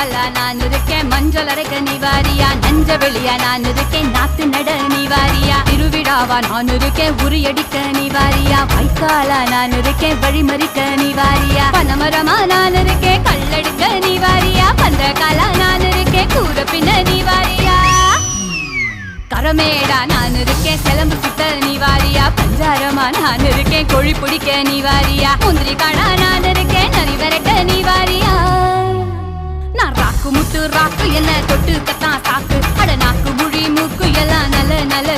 கல்லா நான் இருக்கேன், மஞ்சள் அரைக்க நீ வாரியா, நஞ்ச வெளியா நான் இருக்கேன், நாத்து நட நீ வாரியா, திருவிழாவா நான் இருக்கேன், உரியடிக்க நீ வாரியா, வைக்காலா நான் இருக்கேன், வழிமறிக்க நீ வாரியா, பனமரமா நான் இருக்கேன், கல்லெடுக்க நீ வாரியா, பந்த காலா நான் இருக்கேன், கூற பின்ன நீ வாரியா, கரமேடா நான் இருக்கேன், சிலம்பு சுத்த நீ வாரியா, பஞ்சாரமா நான் இருக்கேன், கோழி பிடிக்க நீ வாரியா, முந்திரி காடா நான் இருக்கேன், நரி விரட்ட நீ வாரியா, நான் ராக்கு முட்டு ராக்கு என்ன தொட்டு கத்தான் சாக்கு, அட நாக்கு முழி மூக்கு எல்லாம் நல்ல நல்ல